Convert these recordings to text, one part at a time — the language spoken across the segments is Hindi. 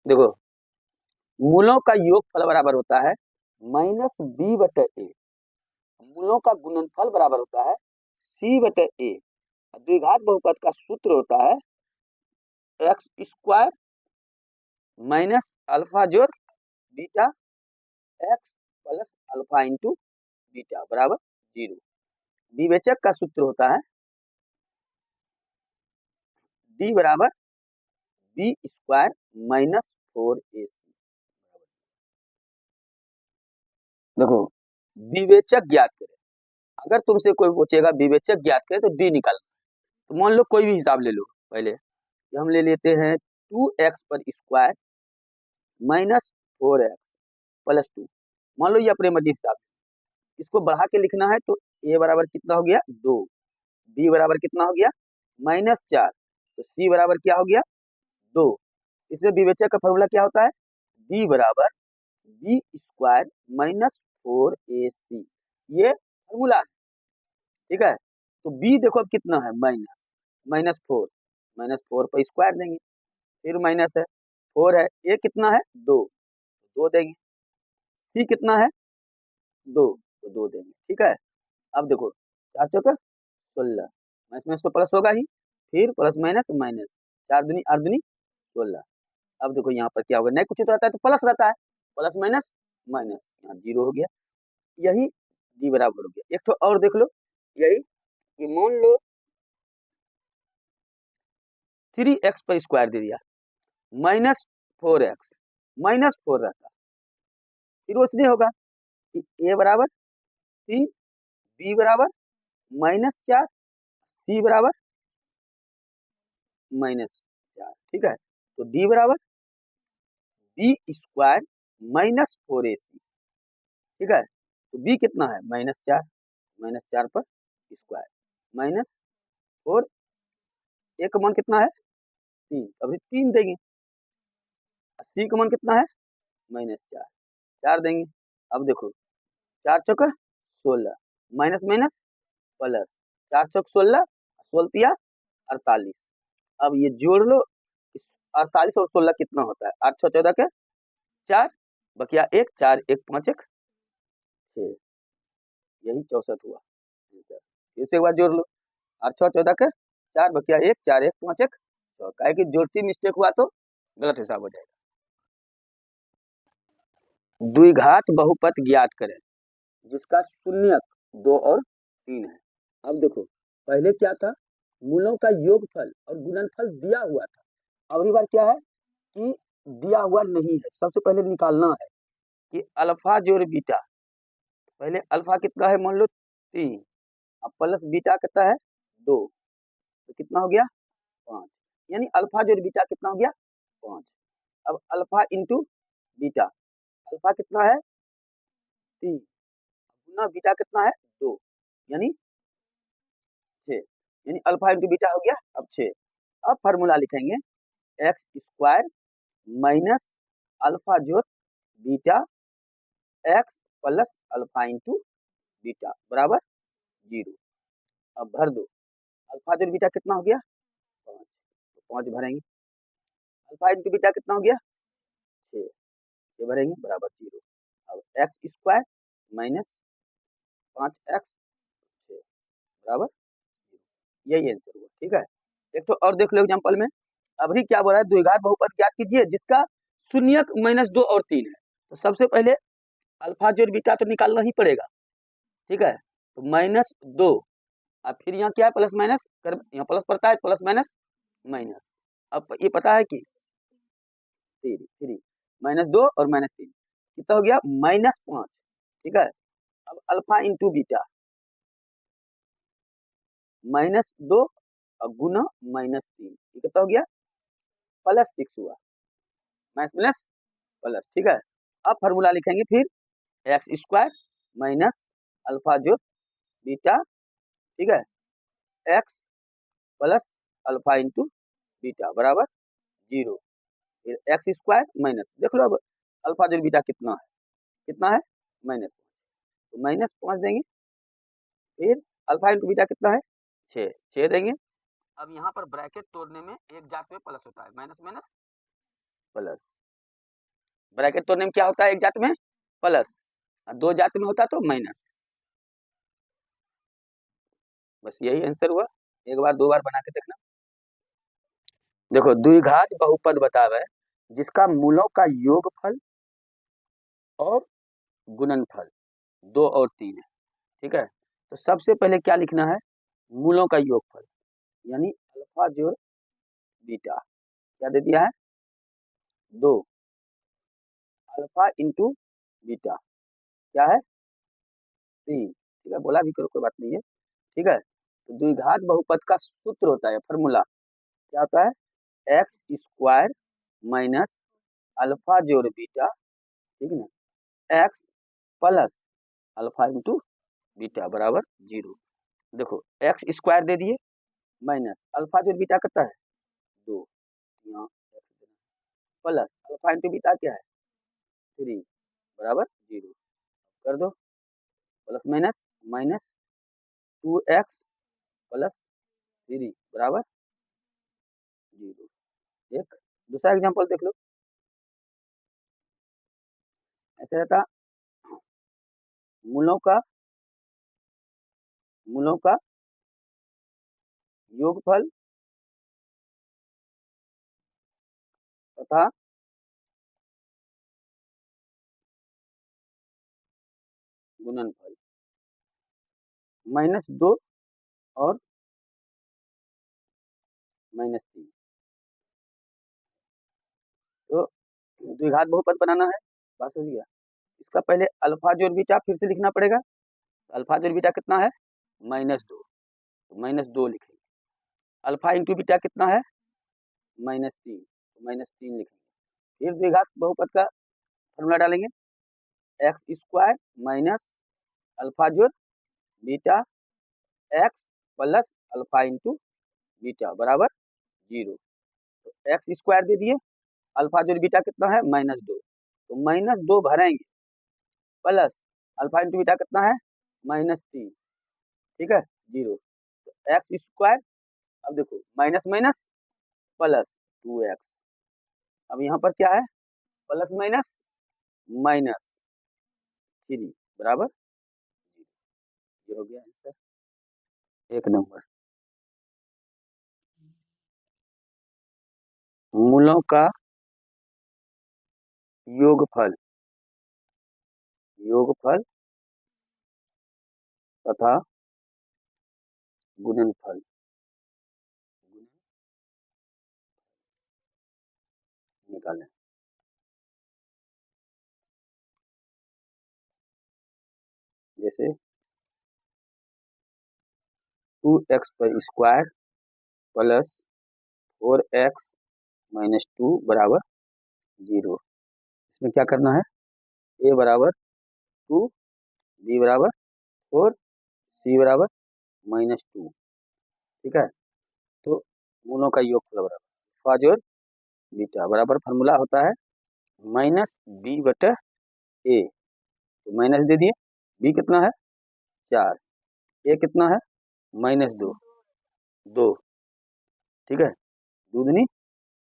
देखो मूलों का योगफल बराबर होता है -b/a। मूलों का गुणनफल बराबर होता है c/a। द्विघात बहुपद का सूत्र होता है x² माइनस अल्फा जोड़ beta x plus alpha into beta बराबर 0। विवेचक का सूत्र होता है d बराबर b² माइनस 4ac। देखो विवेचक ज्ञात करें, अगर तुमसे कोई पूछेगा विवेचक ज्ञात करें तो d निकालना। तो मान लो कोई भी हिसाब ले लो, पहले हम ले लेते हैं 2x पर स्क्वायर माइनस 4x प्लस 2। मान लो ये अपने मर्जी हिसाब, इसको बढ़ा के लिखना है तो a बराबर कितना हो गया 2, b बराबर कितना हो गया -4, तो c बराबर क्या हो गया 2। इसमें विवेचक का फॉर्मूला क्या होता है d बराबर b² माइनस 4ac। ये फॉर्मूला है, ठीक है। तो b देखो अब कितना है -4, -4 पर स्क्वायर देंगे, फिर माइनस है 4 है, a कितना है 2 देंगे, c कितना है 2 तो 2 देंगे, ठीक है। अब देखो 4 चौका 16, इसमें इसको प्लस होगा ही, फिर प्लस माइनस माइनस, 4 दूनी 8 दूनी 16। अब देखो यहाँ पर क्या होगा, नहीं कुछ तो रहता है तो प्लस रहता है, प्लस माइनस माइनस, यहाँ 0 हो गया। यही d बराबर हो गया। एक तो और देख लो, यही कि मान लो 3x पर स्क्वायर दे दिया -4x -4 रहता, फिर वो इसलिए होगा कि a बराबर 3, b बराबर -4, c बराबर -4, ठीक है। तो d बराबर b² माइनस 4ac, ठीक है। तो b कितना है -4 पर स्क्वायर माइनस 4, a का मान कितना है 3, अभी 3 देंगे, c का मान कितना है -4, 4 देंगे। अब देखो 4 चौका 16, माइनस माइनस प्लस, 4 चौक 16, 16 48। अब ये जोड़ लो, 48 और 16 कितना होता है 8 6 14 के 4, बकिया 1, 4 1 5 1 6, यही 64 हुआ आंसर। फिर से एक बार जोड़ लो, 8 6 14 के 4, बकिया 1 4 1 5 1 6, काहे कि जोड़ती मिस्टेक हुआ तो गलत हिसाब हो जाएगा। द्विघात बहुपद ज्ञात करें जिसका शून्यक 2 और 3 है। अब देखो पहले क्या था, मूलों का योगफल और गुणनफल दिया हुआ था, अगली बार क्या है कि दिया हुआ नहीं है। सबसे पहले निकालना है कि अल्फा जोड़ बीटा, पहले अल्फा कितना है मान लो 3, अब प्लस बीटा कितना है 2, तो कितना हो गया 5, यानी अल्फा जोड़ बीटा कितना हो गया 5। अब अल्फा इंटू बीटा, अल्फा कितना है 3 गुना बीटा कितना है 2, यानी 6, यानी अल्फा इंटू बीटा हो गया अब 6। अब फार्मूला लिखेंगे x² माइनस अल्फा जोड़ beta x plus alpha into beta बराबर 0। अब भर दो, अल्फा जोड़ बीटा कितना हो गया 5, तो 5 भरेंगे, अल्फा इंटू बीटा कितना हो गया 6, ये भरेंगे बराबर 0। अब x² माइनस 5x 6 बराबर 0, यही आंसर हुआ, ठीक है। एक तो और देख लो एग्जांपल में, अभी क्या बोला है द्विघात बहुपद ज्ञात कीजिए जिसका शून्यक -2 और 3 है। तो सबसे पहले अल्फा जोड़ बीटा तो निकालना ही पड़ेगा, ठीक है। तो -2, अब फिर यहाँ क्या है प्लस माइनस कर, यहाँ प्लस पड़ता है प्लस माइनस माइनस, अब ये पता है कि 3 -2 और -3 कितना हो गया -5, ठीक है। अब अल्फा इंटू बीटा -2 और गुना -3, ये कितना हो गया +6 हुआ, माइनस प्लस प्लस, ठीक है। अब फार्मूला लिखेंगे फिर x² माइनस अल्फा जोड़ बीटा, ठीक है, x plus alpha into beta बराबर 0। फिर x² माइनस, देख लो अब अल्फा जोड़ बीटा कितना है -5, तो -5 देंगे, फिर अल्फा इंटू बीटा कितना है 6 देंगे। अब यहाँ पर ब्रैकेट तोड़ने में एक जात में प्लस होता है, माइनस माइनस प्लस, ब्रैकेट तोड़ने में क्या होता है, एक जात में प्लस और दो जात में होता तो माइनस। बस यही आंसर हुआ, एक बार दो बार बना के देखना। देखो द्विघात बहुपद बतावे जिसका मूलों का योगफल और गुणनफल 2 और 3 है, ठीक है। तो सबसे पहले क्या लिखना है, मूलों का योगफल यानी अल्फा जोड़ बीटा, क्या दे दिया है 2, अल्फा इंटू बीटा क्या है 3, ठीक है, बोला भी करो कोई बात नहीं है, ठीक है। तो द्विघात बहुपद का सूत्र होता है, फॉर्मूला क्या होता है, एक्स स्क्वायर माइनस अल्फा जोड़ बीटा, ठीक है ना, x plus alpha into beta बराबर 0। देखो एक्स स्क्वायर दे दिए माइनस अल्फा जोड़ बीटा कितना है 2, यहाँ प्लस अल्फा इंटू बीटा क्या है 3 बराबर 0, कर दो plus minus minus 2x plus 3 बराबर 0। एक दूसरा एग्जांपल देख लो, ऐसे रहता मूलों का योगफल तथा गुणनफल -2 और -3। तो द्विघात बहुपद बनाना है, बात समझ गया। इसका पहले अल्फा जोड़ बीटा फिर से लिखना पड़ेगा, अल्फा जोड़ बीटा कितना है -2, तो -2 लिखेंगे, अल्फा इंटू बीटा कितना है -3, तो -3 लिखेंगे। फिर द्विघात बहुपद का फॉर्मूला डालेंगे, एक्स स्क्वायर माइनस अल्फा जोड़ beta x plus alpha into beta बराबर 0। तो एक्स स्क्वायर दे दिए, अल्फा जोड़ बीटा कितना है -2, तो -2 भरेंगे प्लस अल्फा इंटू बीटा कितना है -3, ठीक है 0। तो एक्स स्क्वायर, अब देखो माइनस माइनस प्लस 2x, अब यहाँ पर क्या है प्लस माइनस -3 बराबर 0। ये हो गया आंसर, एक नंबर। मूलों का योगफल तथा गुणनफल निकालें। जैसे 2x पर स्क्वायर प्लस 4x माइनस 2 बराबर 0। इसमें क्या करना है, a बराबर 2, b बराबर 4, c बराबर -2, ठीक है। तो मूलों का योगफल बराबर अल्फा जोड़ बीटा बराबर फार्मूला होता है -b/a, तो माइनस दे दिए, b कितना है 4, a कितना है -2, 2, ठीक है, दो दूनी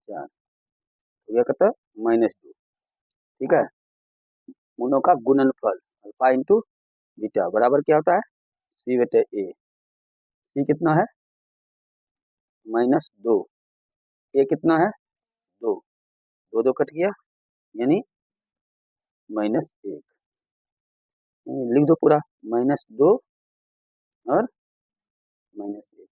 4, तो यह कहता है -2, ठीक है। मूलों का गुणनफल अल्फा इंटू बीटा बराबर क्या होता है c/a, c कितना है -2, a कितना है 2, 2 2 कट गया यानी -1, लिख दो पूरा -2 और -1।